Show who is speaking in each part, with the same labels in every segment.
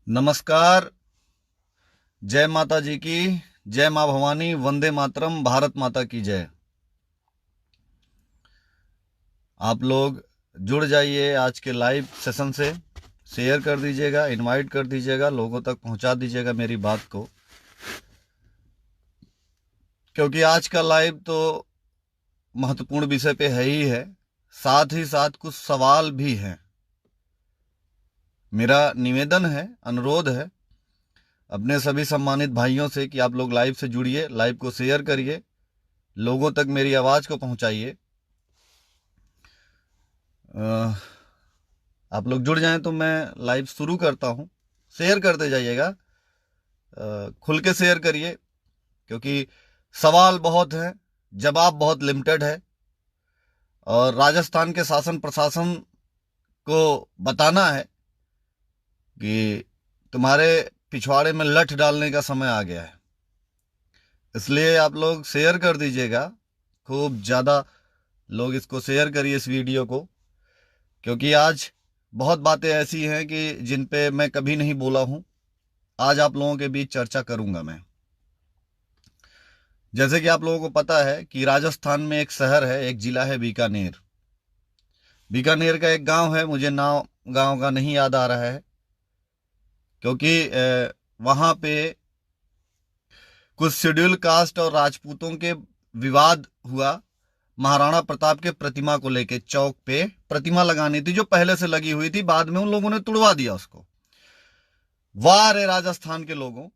Speaker 1: नमस्कार। जय माता जी की जय। माँ भवानी, वंदे मातरम, भारत माता की जय। आप लोग जुड़ जाइए आज के लाइव सेशन से। शेयर कर दीजिएगा, इनवाइट कर दीजिएगा, लोगों तक पहुंचा दीजिएगा मेरी बात को, क्योंकि आज का लाइव तो महत्वपूर्ण विषय पे है ही है, साथ ही साथ कुछ सवाल भी हैं। मेरा निवेदन है, अनुरोध है अपने सभी सम्मानित भाइयों से कि आप लोग लाइव से जुड़िए, लाइव को शेयर करिए, लोगों तक मेरी आवाज़ को पहुंचाइए। आप लोग जुड़ जाएं तो मैं लाइव शुरू करता हूं। शेयर करते जाइएगा, खुल के शेयर करिए, क्योंकि सवाल बहुत हैं, जवाब बहुत लिमिटेड है। और राजस्थान के शासन प्रशासन को बताना है कि तुम्हारे पिछवाड़े में लठ डालने का समय आ गया है। इसलिए आप लोग शेयर कर दीजिएगा, खूब ज़्यादा लोग इसको शेयर करिए इस वीडियो को, क्योंकि आज बहुत बातें ऐसी हैं कि जिन पे मैं कभी नहीं बोला हूं। आज आप लोगों के बीच चर्चा करूंगा मैं। जैसे कि आप लोगों को पता है कि राजस्थान में एक शहर है, एक जिला है बीकानेर। बीकानेर का एक गांव है, मुझे नाम गांव का नहीं याद आ रहा है, क्योंकि वहां पे कुछ शेड्यूल कास्ट और राजपूतों के विवाद हुआ। महाराणा प्रताप के प्रतिमा को लेके चौक पे प्रतिमा लगानी थी, जो पहले से लगी हुई थी, बाद में उन लोगों ने तुड़वा दिया उसको। वाह रे राजस्थान के लोगों,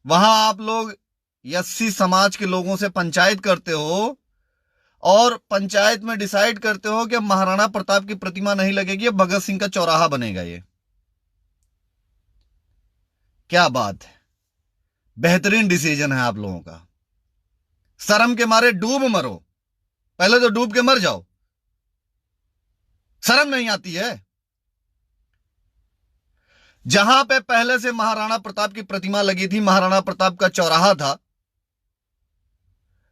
Speaker 1: वहां आप लोग एससी समाज के लोगों से पंचायत करते हो और पंचायत में डिसाइड करते हो कि महाराणा प्रताप की प्रतिमा नहीं लगेगी, भगत सिंह का चौराहा बनेगा। ये क्या बात है, बेहतरीन डिसीजन है आप लोगों का। शर्म के मारे डूब मरो, पहले तो डूब के मर जाओ। शर्म नहीं आती है? जहां पे पहले से महाराणा प्रताप की प्रतिमा लगी थी, महाराणा प्रताप का चौराहा था,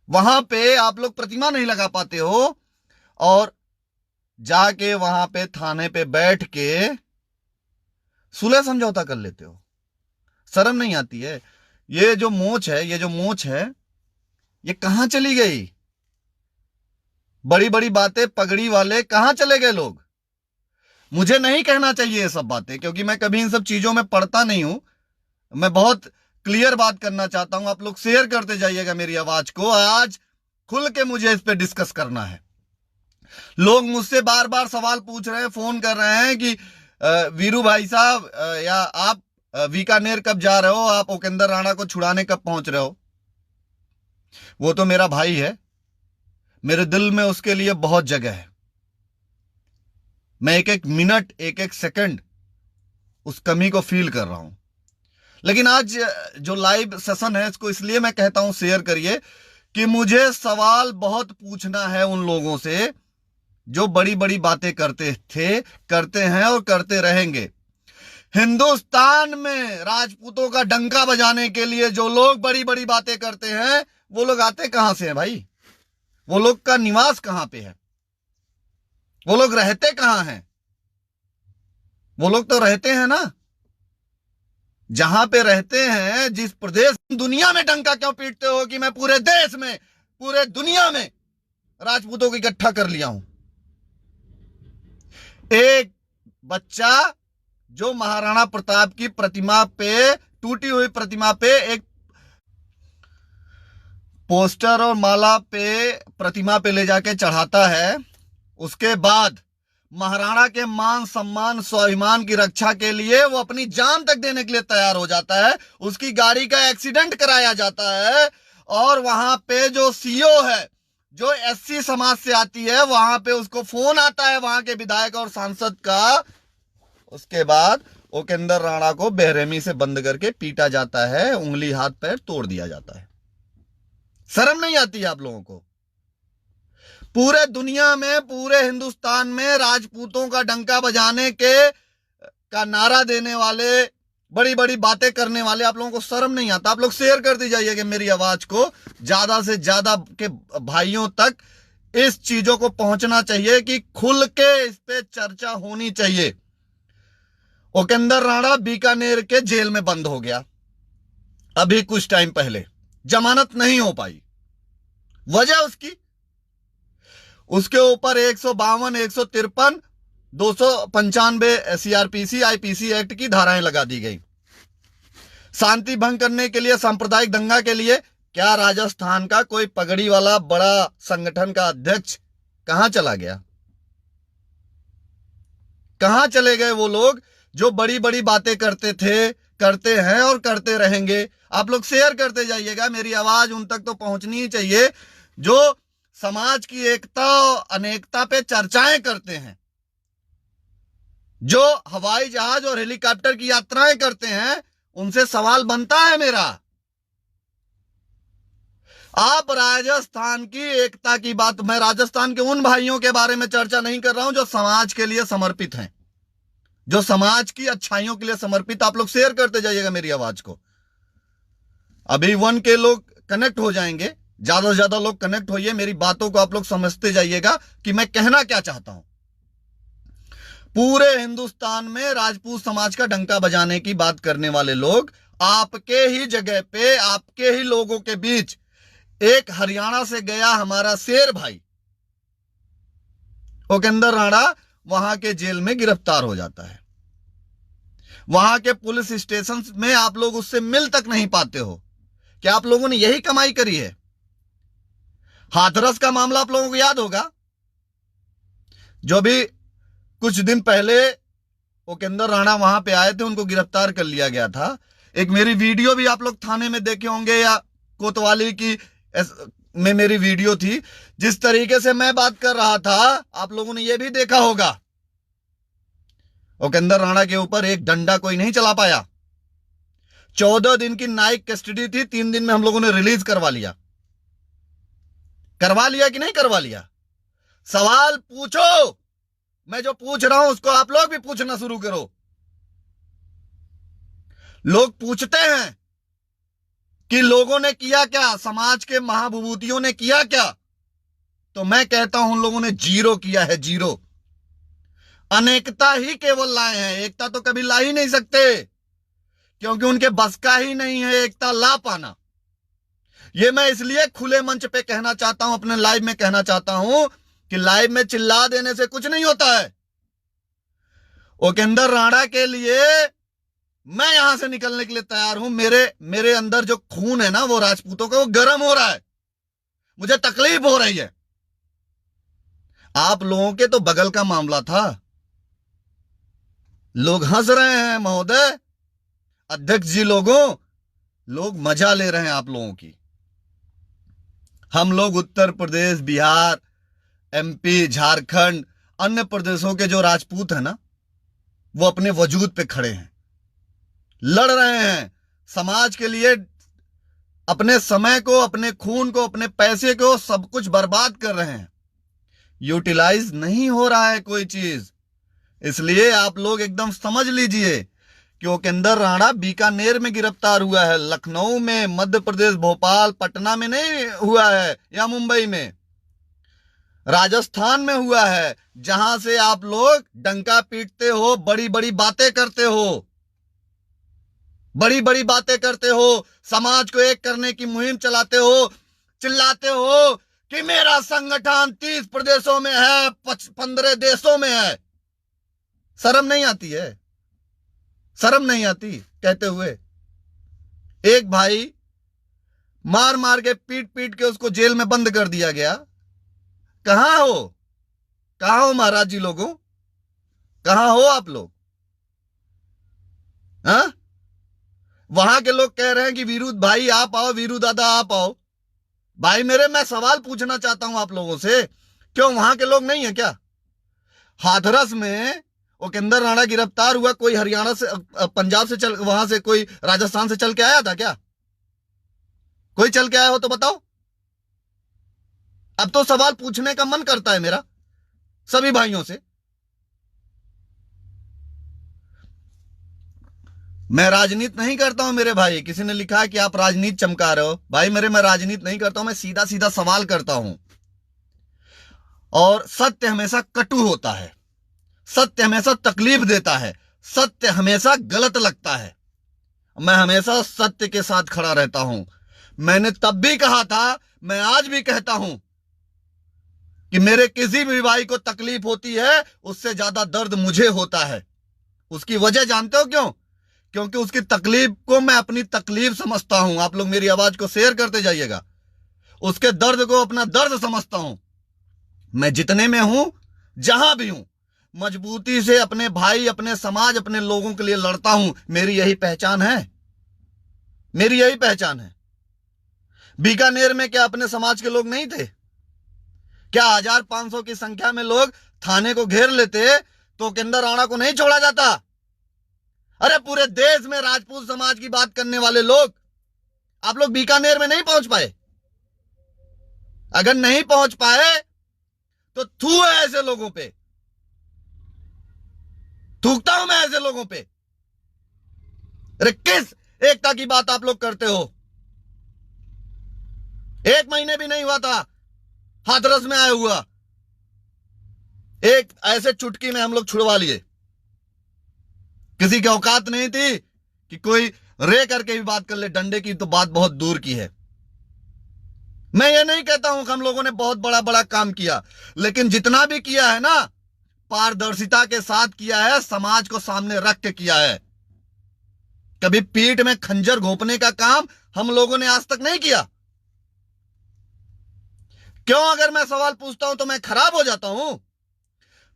Speaker 1: वहां पे आप लोग प्रतिमा नहीं लगा पाते हो और जाके वहां पे थाने पे बैठ के सुलह समझौता कर लेते हो। शर्म नहीं आती है? ये जो मोच है, ये कहां चली गई? बड़ी बड़ी बातें पगड़ी वाले कहां चले गए लोग? मुझे नहीं कहना चाहिए ये सब बातें, क्योंकि मैं कभी इन सब चीजों में पढ़ता नहीं हूं। मैं बहुत क्लियर बात करना चाहता हूं। आप लोग शेयर करते जाइएगा मेरी आवाज को। आज खुल के मुझे इस पे डिस्कस करना है। लोग मुझसे बार बार सवाल पूछ रहे हैं, फोन कर रहे हैं कि वीरू भाई साहब, या आप बीकानेर कब जा रहे हो, आप उपेंद्र राणा को छुड़ाने कब पहुंच रहे हो। वो तो मेरा भाई है, मेरे दिल में उसके लिए बहुत जगह है। मैं एक एक मिनट, एक एक सेकंड उस कमी को फील कर रहा हूं। लेकिन आज जो लाइव सेशन है, इसको इसलिए मैं कहता हूं शेयर करिए कि मुझे सवाल बहुत पूछना है उन लोगों से जो बड़ी बड़ी बातें करते थे, करते हैं और करते रहेंगे। हिंदुस्तान में राजपूतों का डंका बजाने के लिए जो लोग बड़ी बड़ी बातें करते हैं, वो लोग आते कहां से हैं भाई? वो लोग का निवास कहां पे है? वो लोग रहते कहां हैं? वो लोग तो रहते हैं ना जहां पे रहते हैं, जिस प्रदेश। दुनिया में डंका क्यों पीटते हो कि मैं पूरे देश में, पूरे दुनिया में राजपूतों को इकट्ठा कर लिया हूं? एक बच्चा जो महाराणा प्रताप की प्रतिमा पे, टूटी हुई प्रतिमा पे एक पोस्टर और माला पे, प्रतिमा पे ले जाके चढ़ाता है, उसके बाद महाराणा के मान सम्मान स्वाभिमान की रक्षा के लिए वो अपनी जान तक देने के लिए तैयार हो जाता है। उसकी गाड़ी का एक्सीडेंट कराया जाता है और वहां पे जो सीओ है, जो एससी समाज से आती है, वहां पे उसको फोन आता है वहां के विधायक और सांसद का। उसके बाद उपेंद्र राणा को बेरहमी से बंद करके पीटा जाता है, उंगली हाथ पैर तोड़ दिया जाता है। शर्म नहीं आती है आप लोगों को? पूरे दुनिया में, पूरे हिंदुस्तान में राजपूतों का डंका बजाने के का नारा देने वाले, बड़ी बड़ी बातें करने वाले, आप लोगों को शर्म नहीं आता? आप लोग शेयर कर दी जाइए कि मेरी आवाज को ज्यादा से ज्यादा के भाइयों तक इस चीजों को पहुंचना चाहिए कि खुल के इस पे चर्चा होनी चाहिए। उपेंद्र राणा बीकानेर के जेल में बंद हो गया अभी कुछ टाइम पहले, जमानत नहीं हो पाई। वजह उसके ऊपर 152, 153, 295 सीआरपीसी, आईपीसी एक्ट की धाराएं लगा दी गई। शांति भंग करने के लिए, सांप्रदायिक दंगा के लिए। क्या राजस्थान का कोई पगड़ी वाला बड़ा संगठन का अध्यक्ष कहां चला गया? कहां चले गए वो लोग जो बड़ी बड़ी बातें करते थे, करते हैं और करते रहेंगे? आप लोग शेयर करते जाइएगा, मेरी आवाज उन तक तो पहुंचनी ही चाहिए जो समाज की एकता और अनेकता पे चर्चाएं करते हैं, जो हवाई जहाज और हेलीकॉप्टर की यात्राएं करते हैं। उनसे सवाल बनता है मेरा। आप राजस्थान की एकता की बात, मैं राजस्थान के उन भाइयों के बारे में चर्चा नहीं कर रहा हूं जो समाज के लिए समर्पित हैं, जो समाज की अच्छाइयों के लिए समर्पित। आप लोग शेयर करते जाइएगा मेरी आवाज को। अभी 1 के लोग कनेक्ट हो जाएंगे, ज्यादा से ज्यादा लोग कनेक्ट होइए, मेरी बातों को आप लोग समझते जाइएगा कि मैं कहना क्या चाहता हूं। पूरे हिंदुस्तान में राजपूत समाज का डंका बजाने की बात करने वाले लोग आपके ही जगह पे, आपके ही लोगों के बीच, एक हरियाणा से गया हमारा शेर भाई उपेंद्र राणा वहां के जेल में गिरफ्तार हो जाता है। वहां के पुलिस स्टेशन में आप लोग उससे मिल तक नहीं पाते हो। क्या आप लोगों ने यही कमाई करी है? हाथरस का मामला आप लोगों को याद होगा, जो भी कुछ दिन पहले उपेंद्र राणा वहां पे आए थे, उनको गिरफ्तार कर लिया गया था। एक मेरी वीडियो भी आप लोग थाने में देखे होंगे, या कोतवाली की में मेरी वीडियो थी। जिस तरीके से मैं बात कर रहा था आप लोगों ने यह भी देखा होगा। उपेंद्र राणा के ऊपर एक डंडा कोई नहीं चला पाया। 14 दिन की न्यायिक कस्टडी थी, 3 दिन में हम लोगों ने रिलीज करवा लिया। करवा लिया कि नहीं करवा लिया? सवाल पूछो। मैं जो पूछ रहा हूं उसको आप लोग भी पूछना शुरू करो। लोग पूछते हैं कि लोगों ने किया क्या, समाज के महाविभूतियों ने किया क्या? तो मैं कहता हूं उन लोगों ने जीरो किया है, जीरो। अनेकता ही केवल लाए हैं, एकता तो कभी ला ही नहीं सकते, क्योंकि उनके बस का ही नहीं है एकता ला पाना। यह मैं इसलिए खुले मंच पे कहना चाहता हूं, अपने लाइव में कहना चाहता हूं कि लाइव में चिल्ला देने से कुछ नहीं होता है। उपेंद्र राणा के लिए मैं यहां से निकलने के लिए तैयार हूं। मेरे अंदर जो खून है ना वो राजपूतों का, वो गर्म हो रहा है, मुझे तकलीफ हो रही है। आप लोगों के तो बगल का मामला था, लोग हंस रहे हैं महोदय, अध्यक्ष जी, लोग मजा ले रहे हैं आप लोगों की। हम लोग उत्तर प्रदेश, बिहार, एमपी, झारखंड, अन्य प्रदेशों के जो राजपूत हैं ना, वो अपने वजूद पे खड़े हैं, लड़ रहे हैं समाज के लिए, अपने समय को, अपने खून को, अपने पैसे को, सब कुछ बर्बाद कर रहे हैं। यूटिलाइज नहीं हो रहा है कोई चीज। इसलिए आप लोग एकदम समझ लीजिए कि उपेंद्र राणा बीकानेर में गिरफ्तार हुआ है, लखनऊ में, मध्य प्रदेश, भोपाल, पटना में नहीं हुआ है, या मुंबई में, राजस्थान में हुआ है, जहां से आप लोग डंका पीटते हो, बड़ी बड़ी बातें करते हो, बड़ी बड़ी बातें करते हो, समाज को एक करने की मुहिम चलाते हो, चिल्लाते हो कि मेरा संगठन 30 प्रदेशों में है, 15 देशों में है। शर्म नहीं आती है? शर्म नहीं आती कहते हुए? एक भाई मार मार के, पीट पीट के उसको जेल में बंद कर दिया गया। कहां हो, कहां हो महाराज जी लोगों, कहां हो आप लोग? हाँ, वहां के लोग कह रहे हैं कि वीरू भाई आप आओ, वीरू दादा आप आओ। भाई मेरे, मैं सवाल पूछना चाहता हूं आप लोगों से, क्यों वहां के लोग नहीं है क्या? हाथरस में उपेंद्र राणा गिरफ्तार हुआ, कोई हरियाणा से, पंजाब से चल, वहां से कोई राजस्थान से चल के आया था क्या? कोई चल के आया हो तो बताओ। अब तो सवाल पूछने का मन करता है मेरा सभी भाइयों से। मैं राजनीति नहीं करता हूं मेरे भाई। किसी ने लिखा है कि आप राजनीति चमका रहे हो। भाई मेरे, मैं राजनीति नहीं करता हूं, मैं सीधा सीधा सवाल करता हूं। और सत्य हमेशा कटु होता है, सत्य हमेशा तकलीफ देता है, सत्य हमेशा गलत लगता है। मैं हमेशा सत्य के साथ खड़ा रहता हूं। मैंने तब भी कहा था, मैं आज भी कहता हूं कि मेरे किसी भी भाई को तकलीफ होती है, उससे ज्यादा दर्द मुझे होता है। उसकी वजह जानते हो क्यों? क्योंकि उसकी तकलीफ को मैं अपनी तकलीफ समझता हूं। आप लोग मेरी आवाज को शेयर करते जाइएगा। उसके दर्द को अपना दर्द समझता हूं। मैं जितने में हूं, जहां भी हूं, मजबूती से अपने भाई, अपने समाज, अपने लोगों के लिए लड़ता हूं। मेरी यही पहचान है। मेरी यही पहचान है। बीकानेर में क्या अपने समाज के लोग नहीं थे? क्या 1500 की संख्या में लोग थाने को घेर लेते तो उपेंद्र राणा को नहीं छोड़ा जाता? अरे पूरे देश में राजपूत समाज की बात करने वाले लोग, आप लोग बीकानेर में नहीं पहुंच पाए। अगर नहीं पहुंच पाए तो थू है ऐसे लोगों पे, थूकता हूं मैं ऐसे लोगों पे। अरे किस एकता की बात आप लोग करते हो? 1 महीने भी नहीं हुआ था हाथरस में आया हुआ, एक ऐसे चुटकी में हम लोग छुड़वा लिए। किसी की औकात नहीं थी कि कोई रे करके भी बात कर ले। डंडे की तो बात बहुत दूर की है। मैं ये नहीं कहता हूं कि हम लोगों ने बहुत बड़ा बड़ा काम किया, लेकिन जितना भी किया है ना, पारदर्शिता के साथ किया है, समाज को सामने रख के किया है। कभी पीठ में खंजर घोंपने का काम हम लोगों ने आज तक नहीं किया। क्यों? अगर मैं सवाल पूछता हूं तो मैं खराब हो जाता हूं?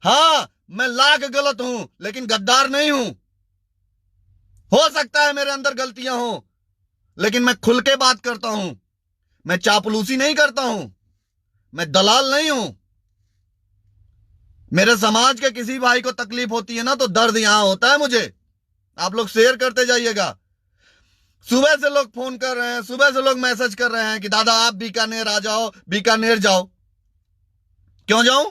Speaker 1: हां, मैं लाख गलत हूं, लेकिन गद्दार नहीं हूं। हो सकता है मेरे अंदर गलतियां हो, लेकिन मैं खुल के बात करता हूं। मैं चापलूसी नहीं करता हूं। मैं दलाल नहीं हूं। मेरे समाज के किसी भाई को तकलीफ होती है ना, तो दर्द यहां होता है मुझे। आप लोग शेयर करते जाइएगा। सुबह से लोग फोन कर रहे हैं, सुबह से लोग मैसेज कर रहे हैं कि दादा आप बीकानेर आ जाओ, बीकानेर जाओ। क्यों जाऊं?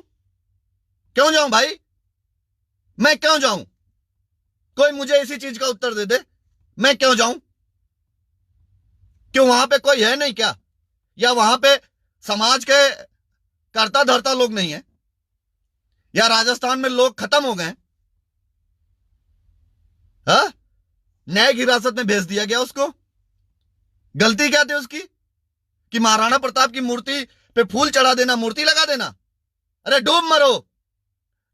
Speaker 1: क्यों जाऊं भाई? मैं क्यों जाऊं? कोई मुझे इसी चीज का उत्तर दे दे। मैं क्यों जाऊं? क्यों, वहां पे कोई है नहीं क्या? या वहां पे समाज के करता धरता लोग नहीं है? या राजस्थान में लोग खत्म हो गए? हाँ, न्यायिक हिरासत में भेज दिया गया उसको। गलती क्या थी उसकी कि महाराणा प्रताप की मूर्ति पे फूल चढ़ा देना, मूर्ति लगा देना? अरे डूब मरो,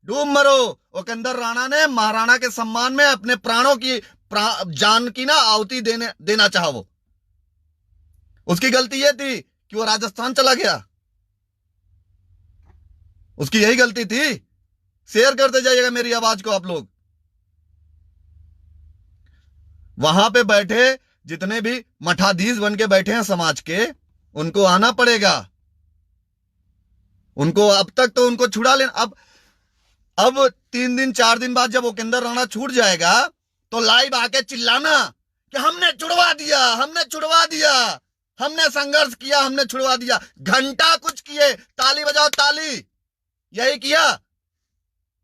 Speaker 1: डूब मरो। उपेंद्र राणा ने महाराणा के सम्मान में अपने प्राणों की जान की ना आहुति देना चाहा। वो उसकी गलती यह थी कि वो राजस्थान चला गया। उसकी यही गलती थी। शेयर करते जाइएगा मेरी आवाज को आप लोग। वहां पे बैठे जितने भी मठाधीश बन के बैठे हैं समाज के, उनको आना पड़ेगा। उनको अब तक तो उनको छुड़ा लेना। अब 3 दिन 4 दिन बाद जब उपेंद्र राणा छूट जाएगा तो लाइव आके चिल्लाना कि हमने छुड़वा दिया, हमने छुड़वा दिया, हमने संघर्ष किया, हमने छुड़वा दिया। घंटा कुछ किए, ताली बजाओ ताली, यही किया।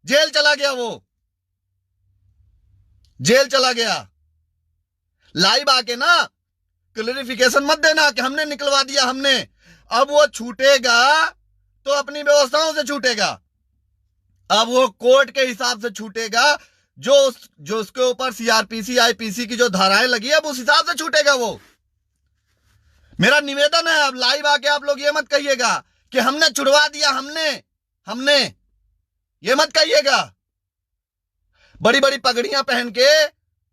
Speaker 1: जेल चला गया, वो जेल चला गया। लाइव आके ना क्लैरिफिकेशन मत देना कि हमने निकलवा दिया, हमने। अब वो छूटेगा तो अपनी व्यवस्थाओं से छूटेगा। अब वो कोर्ट के हिसाब से छूटेगा, जो उसके ऊपर सीआरपीसी आईपीसी की जो धाराएं लगी है, अब उस हिसाब से छूटेगा वो। मेरा निवेदन है, अब लाइव आके आप लोग ये मत कहिएगा कि हमने छुड़वा दिया, हमने ये मत कहिएगा। बड़ी बड़ी पगड़ियां पहन के,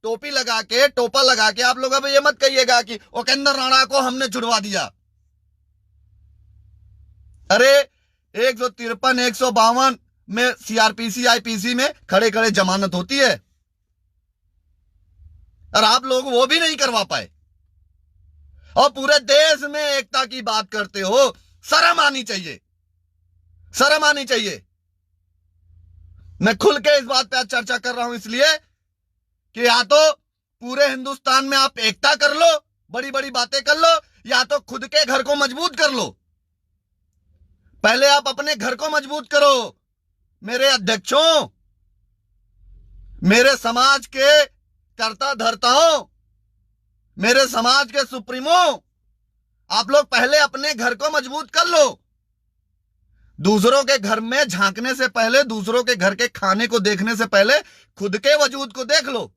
Speaker 1: टोपी लगा के, टोपा लगा के आप लोग अब ये मत कहिएगा कि उपेंद्र राणा को हमने छुड़वा दिया। अरे 153 152 में सीआरपीसी आईपीसी में खड़े खड़े जमानत होती है, और आप लोग वो भी नहीं करवा पाए। और पूरे देश में एकता की बात करते हो। शर्म आनी चाहिए, शर्म आनी चाहिए। मैं खुल के इस बात पे आज चर्चा कर रहा हूं इसलिए कि या तो पूरे हिंदुस्तान में आप एकता कर लो, बड़ी बड़ी बातें कर लो, या तो खुद के घर को मजबूत कर लो। पहले आप अपने घर को मजबूत करो। मेरे अध्यक्षों, मेरे समाज के कर्ता धर्ताओं, मेरे समाज के सुप्रीमो, आप लोग पहले अपने घर को मजबूत कर लो।
Speaker 2: दूसरों के घर में झांकने से पहले, दूसरों के घर के खाने को देखने से पहले खुद के वजूद को देख लो।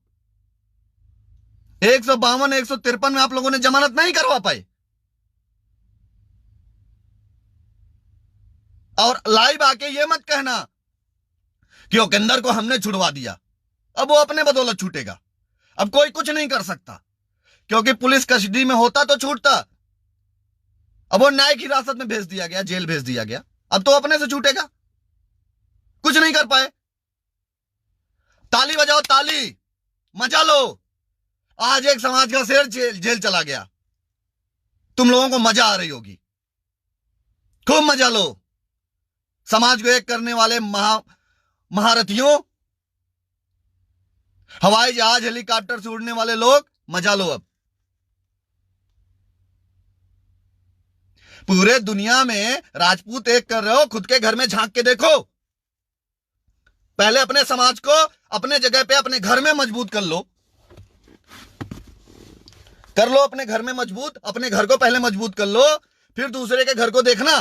Speaker 2: 152, 153 में आप लोगों ने जमानत नहीं करवा पाए, और लाइव आके ये मत कहना कि उपेंद्र को हमने छुड़वा दिया। अब वो अपने बदौलत छूटेगा, अब कोई कुछ नहीं कर सकता, क्योंकि पुलिस कस्टडी में होता तो छूटता। अब वो न्यायिक हिरासत में भेज दिया गया, जेल भेज दिया गया, अब तो अपने से छूटेगा, कुछ नहीं कर पाए। ताली बजाओ, ताली, मजा लो। आज एक समाज का शेर जेल चला गया, तुम लोगों को मजा आ रही होगी, खूब मजा लो। समाज को एक करने वाले महारथियों, हवाई जहाज हेलीकॉप्टर से उड़ने वाले लोग, मजा लो। अब पूरे दुनिया में राजपूत एक कर रहे हो, खुद के घर में झांक के देखो। पहले अपने समाज को अपने जगह पे, अपने घर में मजबूत कर लो अपने घर में मजबूत, अपने घर को पहले मजबूत कर लो, फिर दूसरे के घर को देखना।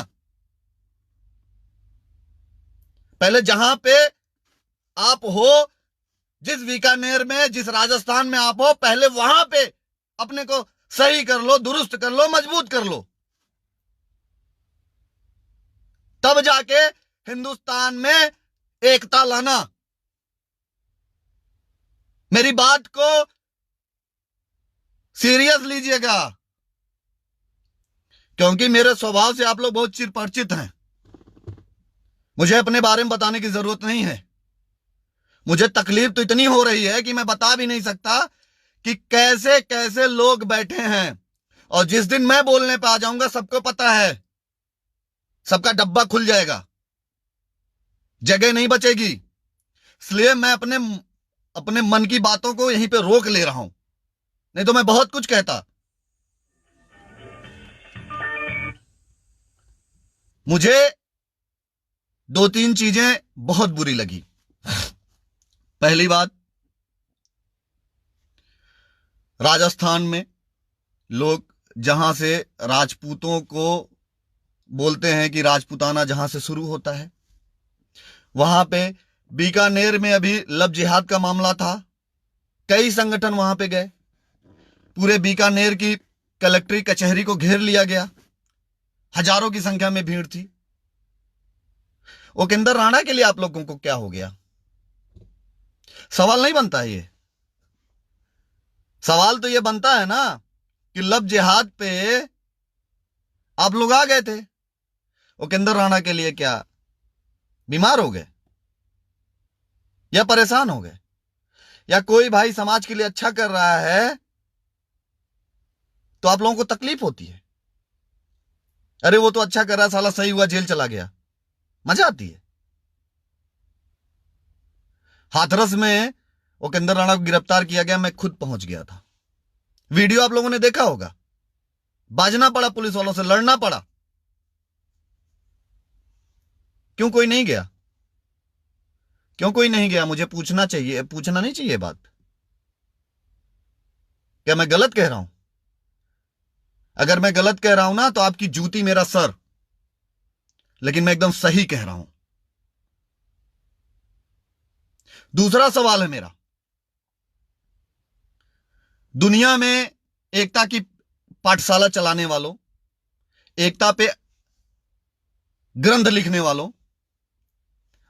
Speaker 2: पहले जहां पे आप हो, जिस बीकानेर में, जिस राजस्थान में आप हो, पहले वहां पे अपने को सही कर लो, दुरुस्त कर लो, मजबूत कर लो, तब जाके हिंदुस्तान में एकता लाना। मेरी बात को सीरियस लीजिएगा, क्योंकि मेरे स्वभाव से आप लोग बहुत चिरपरिचित हैं। मुझे अपने बारे में बताने की जरूरत नहीं है। मुझे तकलीफ तो इतनी हो रही है कि मैं बता भी नहीं सकता कि कैसे कैसे लोग बैठे हैं, और जिस दिन मैं बोलने पे आ जाऊंगा सबको पता है, सबका डब्बा खुल जाएगा, जगह नहीं बचेगी। इसलिए मैं अपने मन की बातों को यहीं पे रोक ले रहा हूं, नहीं तो मैं बहुत कुछ कहता। मुझे 2-3 चीजें बहुत बुरी लगी। पहली बात, राजस्थान में लोग जहां से राजपूतों को बोलते हैं कि राजपूताना जहां से शुरू होता है, वहां पे बीकानेर में अभी लव जिहाद का मामला था, कई संगठन वहां पे गए, पूरे बीकानेर की कलेक्ट्री कचहरी को घेर लिया गया, हजारों की संख्या में भीड़ थी। उपेंद्र राणा के लिए आप लोगों को क्या हो गया? सवाल नहीं बनता है ये। सवाल तो ये बनता है ना कि लव जिहाद पे आप लोग आ गए थे, उपेंद्र राणा के लिए क्या बीमार हो गए, या परेशान हो गए, या कोई भाई समाज के लिए अच्छा कर रहा है तो आप लोगों को तकलीफ होती है? अरे वो तो अच्छा कर रहा है, साला सही हुआ, जेल चला गया, मजा आती है। हाथरस में उपेंद्र राणा को गिरफ्तार किया गया, मैं खुद पहुंच गया था, वीडियो आप लोगों ने देखा होगा। बाजना पड़ा, पुलिस वालों से लड़ना पड़ा। क्यों कोई नहीं गया? क्यों कोई नहीं गया? मुझे पूछना चाहिए, पूछना नहीं चाहिए बात। क्या मैं गलत कह रहा हूं? अगर मैं गलत कह रहा हूं ना तो आपकी जूती मेरा सर, लेकिन मैं एकदम सही कह रहा हूं। दूसरा सवाल है मेरा, दुनिया में एकता की पाठशाला चलाने वालों, एकता पे ग्रंथ लिखने वालों,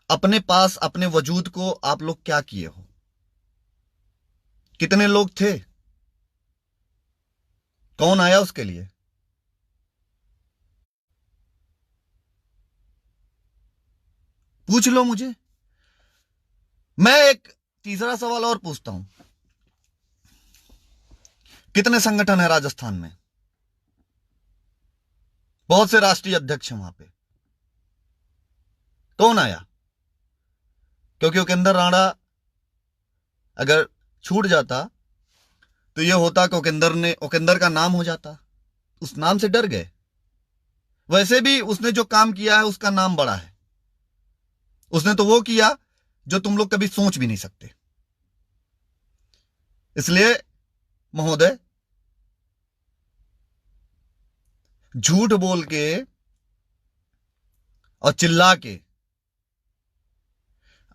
Speaker 2: अपने पास अपने वजूद को आप लोग क्या किए हो? कितने लोग थे? कौन आया उसके लिए? पूछ लो मुझे। मैं एक तीसरा सवाल और पूछता हूं, कितने संगठन है राजस्थान में? बहुत से राष्ट्रीय अध्यक्ष हैं वहां पे, कौन आया? क्योंकि उपेंद्र राणा अगर छूट जाता तो यह होता कि उपेंद्र का नाम हो जाता, उस नाम से डर गए। वैसे भी उसने जो काम किया है उसका नाम बड़ा है, उसने तो वो किया जो तुम लोग कभी सोच भी नहीं सकते। इसलिए महोदय, झूठ बोल के
Speaker 1: और चिल्ला के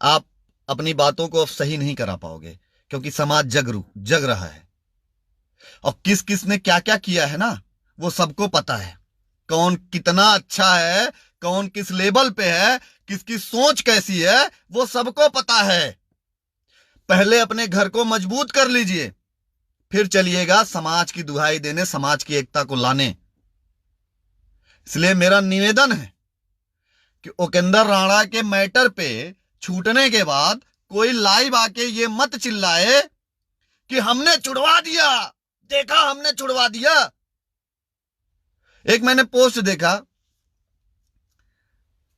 Speaker 1: आप अपनी बातों को अब सही नहीं करा पाओगे, क्योंकि समाज जग रहा है। और किस किस ने क्या क्या किया है ना, वो सबको पता है। कौन कितना अच्छा है, कौन किस लेवल पे है, किसकी सोच कैसी है, वो सबको पता है। पहले अपने घर को मजबूत कर लीजिए, फिर चलिएगा समाज की दुहाई देने, समाज की एकता को लाने। इसलिए मेरा निवेदन है कि उपेंद्र राणा के मैटर पे छूटने के बाद कोई लाइव आके ये मत चिल्लाए कि हमने छुड़वा दिया, देखा हमने छुड़वा दिया। एक मैंने पोस्ट देखा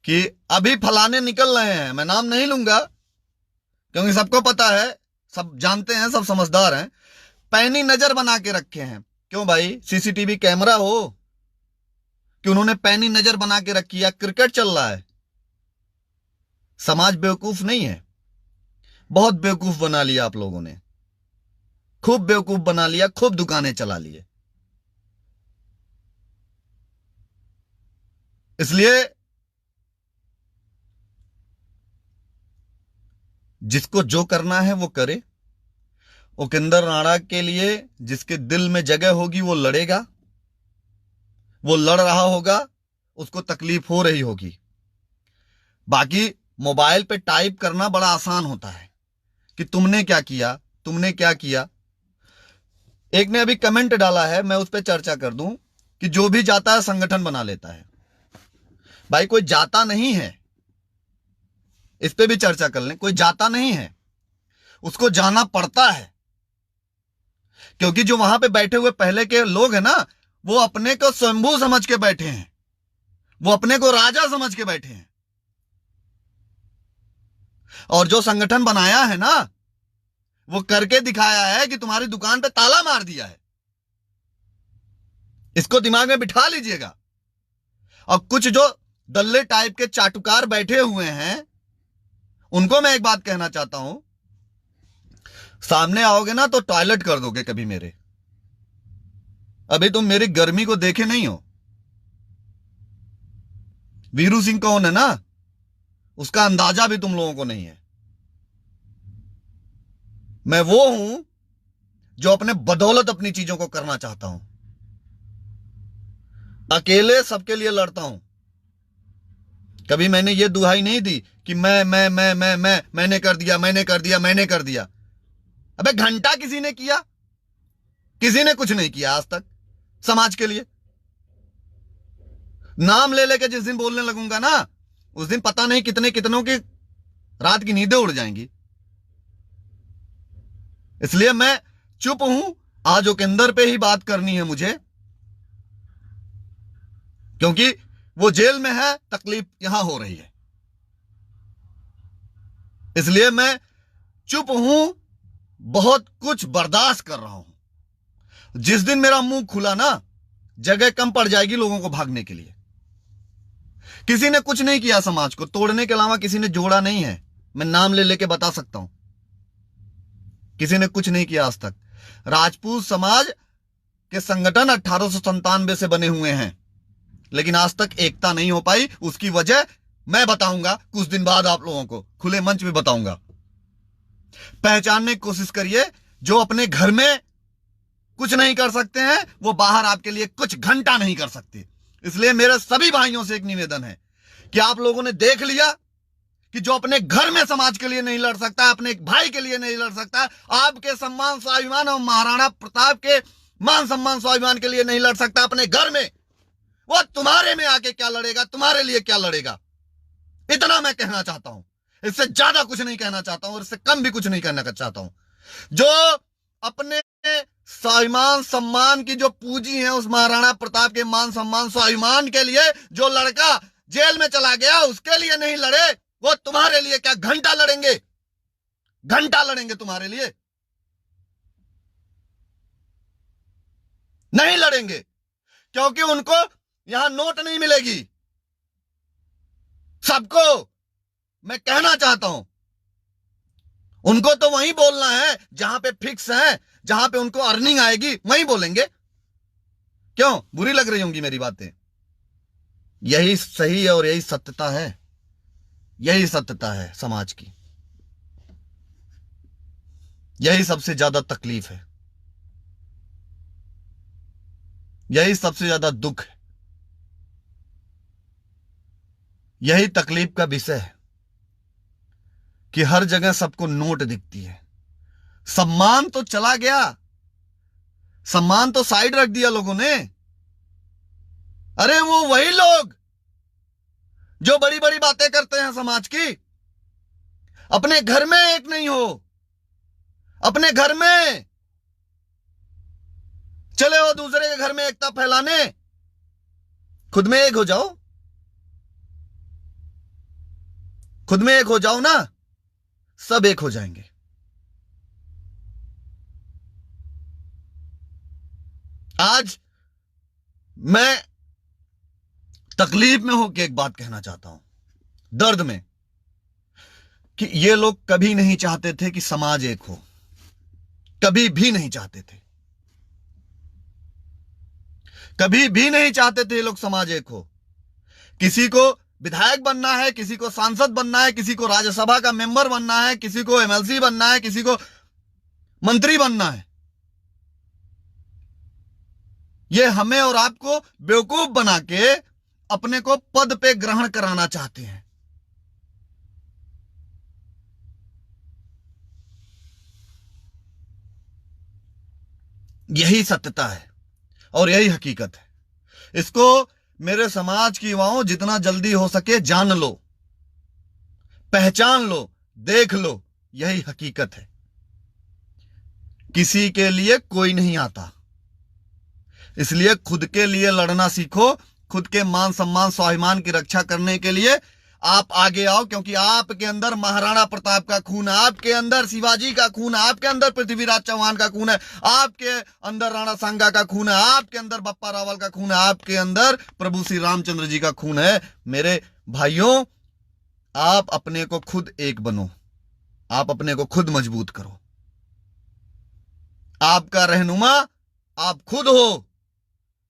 Speaker 1: कि अभी फलाने निकल रहे हैं, मैं नाम नहीं लूंगा क्योंकि सबको पता है, सब जानते हैं, सब समझदार हैं। पैनी नजर बना के रखे हैं। क्यों भाई, सीसीटीवी कैमरा हो कि उन्होंने पैनी नजर बना के रखी है? क्रिकेट चल रहा है। समाज बेवकूफ नहीं है, बहुत बेवकूफ बना लिया आप लोगों ने, खूब बेवकूफ बना लिया, खूब दुकानें चला लिए। इसलिए जिसको जो करना है वो करे। उपेंद्र राणा के लिए जिसके दिल में जगह होगी वो लड़ेगा, वो लड़ रहा होगा, उसको तकलीफ हो रही होगी। बाकी मोबाइल पे टाइप करना बड़ा आसान होता है कि तुमने क्या किया, तुमने क्या किया। एक ने अभी कमेंट डाला है, मैं उस पर चर्चा कर दूं कि जो भी जाता है संगठन बना लेता है। भाई कोई जाता नहीं है, इस पे भी चर्चा कर लें। कोई जाता नहीं है, उसको जाना पड़ता है, क्योंकि जो वहां पे बैठे हुए पहले के लोग हैं ना, वो अपने को स्वयंभू समझ के बैठे हैं, वो अपने को राजा समझ के बैठे हैं। और जो संगठन बनाया है ना, वो करके दिखाया है कि तुम्हारी दुकान पे ताला मार दिया है। इसको दिमाग में बिठा लीजिएगा। और कुछ जो दल्ले टाइप के चाटुकार बैठे हुए हैं, उनको मैं एक बात कहना चाहता हूं, सामने आओगे ना तो टॉयलेट कर दोगे कभी मेरे। अभी तुम मेरी गर्मी को देखे नहीं हो। वीरू सिंह कौन है ना, उसका अंदाजा भी तुम लोगों को नहीं है। मैं वो हूं जो अपने बदौलत अपनी चीजों को करना चाहता हूं। अकेले सबके लिए लड़ता हूं। कभी मैंने ये दुहाई नहीं दी कि मैंने कर दिया, मैंने कर दिया, मैंने कर दिया। अबे घंटा किसी ने किया? किसी ने कुछ नहीं किया आज तक समाज के लिए। नाम ले लेके जिस दिन बोलने लगूंगा ना, उस दिन पता नहीं कितने कितनों की रात की नींदें उड़ जाएंगी। इसलिए मैं चुप हूं। आज उपेंद्र पे ही बात करनी है मुझे, क्योंकि वो जेल में है, तकलीफ यहां हो रही है। इसलिए मैं चुप हूं, बहुत कुछ बर्दाश्त कर रहा हूं। जिस दिन मेरा मुंह खुला ना, जगह कम पड़ जाएगी लोगों को भागने के लिए। किसी ने कुछ नहीं किया, समाज को तोड़ने के अलावा किसी ने जोड़ा नहीं है। मैं नाम ले लेके बता सकता हूं, किसी ने कुछ नहीं किया आज तक। राजपूत समाज के संगठन 1897 से बने हुए हैं, लेकिन आज तक एकता नहीं हो पाई। उसकी वजह मैं बताऊंगा कुछ दिन बाद, आप लोगों को खुले मंच में बताऊंगा। पहचानने की कोशिश करिए। जो अपने घर में कुछ नहीं कर सकते हैं, वो बाहर आपके लिए कुछ घंटा नहीं कर सकते। इसलिए मेरे सभी भाइयों से एक निवेदन है कि आप लोगों ने देख लिया कि जो अपने घर में समाज के लिए नहीं लड़ सकता, अपने एक भाई के लिए नहीं लड़ सकता, आपके सम्मान स्वाभिमान और महाराणा प्रताप के मान सम्मान स्वाभिमान के लिए नहीं लड़ सकता अपने घर में, वो तुम्हारे में आके क्या लड़ेगा, तुम्हारे लिए क्या लड़ेगा। इतना मैं कहना चाहता हूं। इससे ज्यादा कुछ नहीं कहना चाहता हूं और इससे कम भी कुछ नहीं कहना चाहता हूं। जो अपने स्वाभिमान सम्मान की जो पूंजी है, उस महाराणा प्रताप के मान सम्मान स्वाभिमान के लिए जो लड़का जेल में चला गया, उसके लिए नहीं लड़े, वो तुम्हारे लिए क्या घंटा लड़ेंगे? घंटा लड़ेंगे तुम्हारे लिए? नहीं लड़ेंगे, क्योंकि उनको यहां नोट नहीं मिलेगी। सबको मैं कहना चाहता हूं, उनको तो वहीं बोलना है जहां पे फिक्स है, जहां पे उनको अर्निंग आएगी, वहीं बोलेंगे। क्यों बुरी लग रही होंगी मेरी बातें?
Speaker 2: यही सही है और यही सत्यता है, यही सत्यता है समाज की। यही सबसे ज्यादा तकलीफ है, यही सबसे ज्यादा दुख है, यही तकलीफ का विषय है कि हर जगह सबको नोट दिखती है। सम्मान तो चला गया, सम्मान तो साइड रख दिया लोगों ने। अरे वो वही लोग जो बड़ी बड़ी बातें करते हैं समाज की, अपने घर में एक नहीं हो, अपने घर में चले हो दूसरे के घर में एकता फैलाने, खुद में एक हो जाओ, खुद में एक हो जाओ ना, सब एक हो जाएंगे। आज मैं तकलीफ में होकर एक बात कहना चाहता हूं, दर्द में, कि ये लोग कभी नहीं चाहते थे कि समाज एक हो, कभी भी नहीं चाहते थे, कभी भी नहीं चाहते थे ये लोग समाज एक हो। किसी को विधायक बनना है, किसी को सांसद बनना है, किसी को राज्यसभा का मेंबर बनना है, किसी को एमएलसी बनना है, किसी को मंत्री बनना है। ये हमें और आपको बेवकूफ बना के अपने को पद पे ग्रहण कराना चाहते हैं। यही सत्यता है और यही हकीकत है। इसको मेरे समाज की युवाओं जितना जल्दी हो सके जान लो, पहचान लो, देख लो, यही हकीकत है। किसी के लिए कोई नहीं आता, इसलिए खुद के लिए लड़ना सीखो। खुद के मान सम्मान स्वाभिमान की रक्षा करने के लिए आप आगे आओ, क्योंकि आपके अंदर महाराणा प्रताप का खून है, आपके अंदर शिवाजी का खून है, आपके अंदर पृथ्वीराज चौहान का खून है, आपके अंदर राणा सांगा का खून है, आपके अंदर बप्पा रावल का खून है, आपके अंदर प्रभु श्री रामचंद्र जी का खून है। मेरे भाइयों, आप अपने को खुद एक बनो, आप अपने को खुद मजबूत करो। आपका रहनुमा आप खुद हो,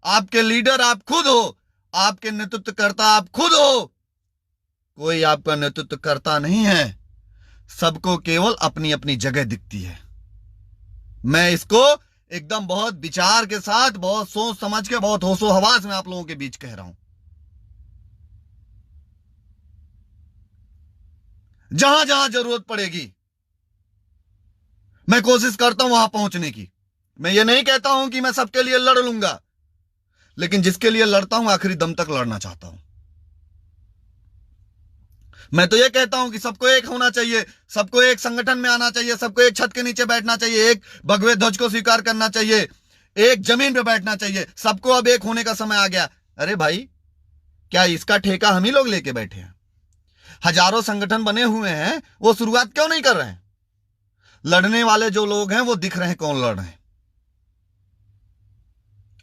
Speaker 2: आपके लीडर आप खुद हो, आपके नेतृत्वकर्ता आप खुद हो। कोई आपका नेतृत्व करता नहीं है, सबको केवल अपनी अपनी जगह दिखती है। मैं इसको एकदम बहुत विचार के साथ, बहुत सोच समझ के, बहुत होशो हवास में आप लोगों के बीच कह रहा हूं। जहां जहां जरूरत पड़ेगी मैं कोशिश करता हूं वहां पहुंचने की। मैं ये नहीं कहता हूं कि मैं सबके लिए लड़ लूंगा, लेकिन जिसके लिए लड़ता हूं आखिरी दम तक लड़ना चाहता हूं। मैं तो ये कहता हूं कि सबको एक होना चाहिए, सबको एक संगठन में आना चाहिए, सबको एक छत के नीचे बैठना चाहिए, एक भगवे ध्वज को स्वीकार करना चाहिए, एक जमीन पे बैठना चाहिए। सबको अब एक होने का समय आ गया। अरे भाई, क्या इसका ठेका हम ही लोग लेके बैठे हैं? हजारों संगठन बने हुए हैं, वो शुरुआत क्यों नहीं कर रहे हैं? लड़ने वाले जो लोग हैं वो दिख रहे हैं कौन लड़ रहे हैं।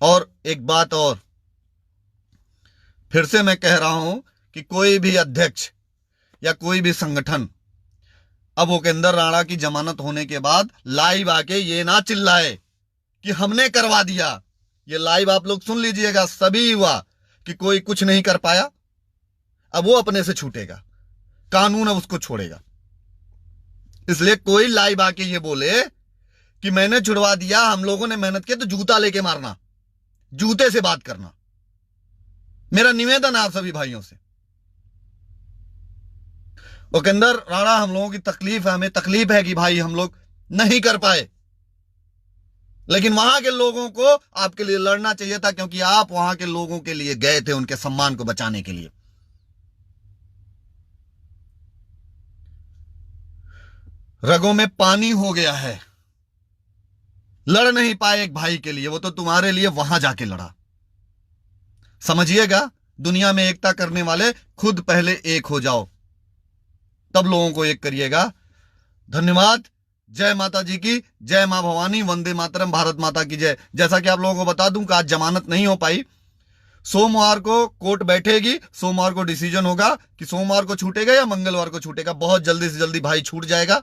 Speaker 2: और एक बात और फिर से मैं कह रहा हूं कि कोई भी अध्यक्ष या कोई भी संगठन अब उपेंद्र राणा की जमानत होने के बाद लाइव आके ये ना चिल्लाए कि हमने करवा दिया। ये लाइव आप लोग सुन लीजिएगा, सभी युवा, कि कोई कुछ नहीं कर पाया, अब वो अपने से छूटेगा, कानून अब उसको छोड़ेगा। इसलिए कोई लाइव आके ये बोले कि मैंने छुड़वा दिया, हम लोगों ने मेहनत की, तो जूता लेके मारना, जूते से बात करना। मेरा निवेदन है आप सभी भाइयों से। उपेंद्र राणा, हम लोगों की तकलीफ है, हमें तकलीफ है कि भाई हम लोग नहीं कर पाए, लेकिन वहां के लोगों को आपके लिए लड़ना चाहिए था, क्योंकि आप वहां के लोगों के लिए गए थे, उनके सम्मान को बचाने के लिए। रगों में पानी हो गया है, लड़ नहीं पाए एक भाई के लिए, वो तो तुम्हारे लिए वहां जाके लड़ा। समझिएगा, दुनिया में एकता करने वाले खुद पहले एक हो जाओ, तब लोगों को एक करिएगा। धन्यवाद। जय माता जी की, जय मां भवानी, वंदे मातरम, भारत माता की जय। जैसा कि आप लोगों को बता दूं कि आज जमानत नहीं हो पाई, सोमवार को कोर्ट बैठेगी, सोमवार को डिसीजन होगा कि सोमवार को छूटेगा या मंगलवार को छूटेगा। बहुत जल्दी से जल्दी भाई छूट जाएगा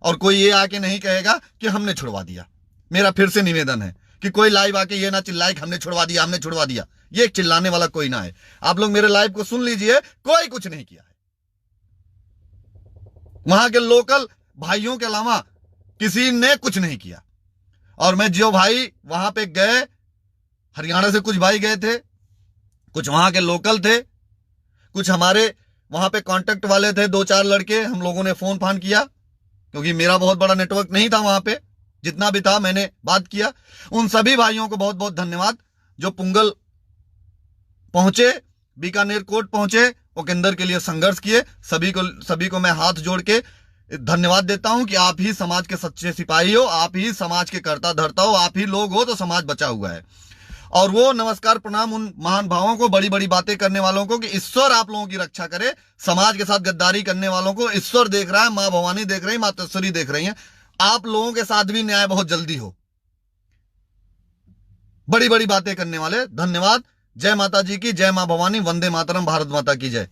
Speaker 2: और कोई ये आके नहीं कहेगा कि हमने छुड़वा दिया। मेरा फिर से निवेदन है कि कोई लाइव आके ये ना चिल्लाए कि हमने छुड़वा दिया, हमने छुड़वा दिया। ये चिल्लाने वाला कोई ना है। आप लोग मेरे लाइव को सुन लीजिए, कोई कुछ नहीं किया है। वहां के लोकल भाइयों के अलावा किसी ने कुछ नहीं किया। और मैं जो भाई वहां पे गए, हरियाणा से कुछ भाई गए थे, कुछ वहां के लोकल थे, कुछ हमारे वहां पे कांटेक्ट वाले थे, 2-4 लड़के, हम लोगों ने फोन फान किया क्योंकि मेरा बहुत बड़ा नेटवर्क नहीं था वहां पे, जितना भी था मैंने बात किया। उन सभी भाइयों को बहुत बहुत धन्यवाद जो पुंगल पहुंचे, बीकानेर कोर्ट पहुंचे, ओकेंदर के लिए संघर्ष किए। सभी को मैं हाथ जोड़ के धन्यवाद देता हूं कि आप ही समाज के सच्चे सिपाही हो, आप ही समाज के कर्ता धर्ता हो, आप ही लोग हो तो समाज बचा हुआ है। और वो नमस्कार प्रणाम उन महान भावों को, बड़ी बड़ी बातें करने वालों को कि ईश्वर आप लोगों की रक्षा करे। समाज के साथ गद्दारी करने वालों को ईश्वर देख रहा है, मां भवानी देख रही, मातेश्वरी देख रही है। आप लोगों के साथ भी न्याय बहुत जल्दी हो। बड़ी बड़ी बातें करने वाले, धन्यवाद। जय माता जी की, जय मां भवानी, वंदे मातरम, भारत माता की जय।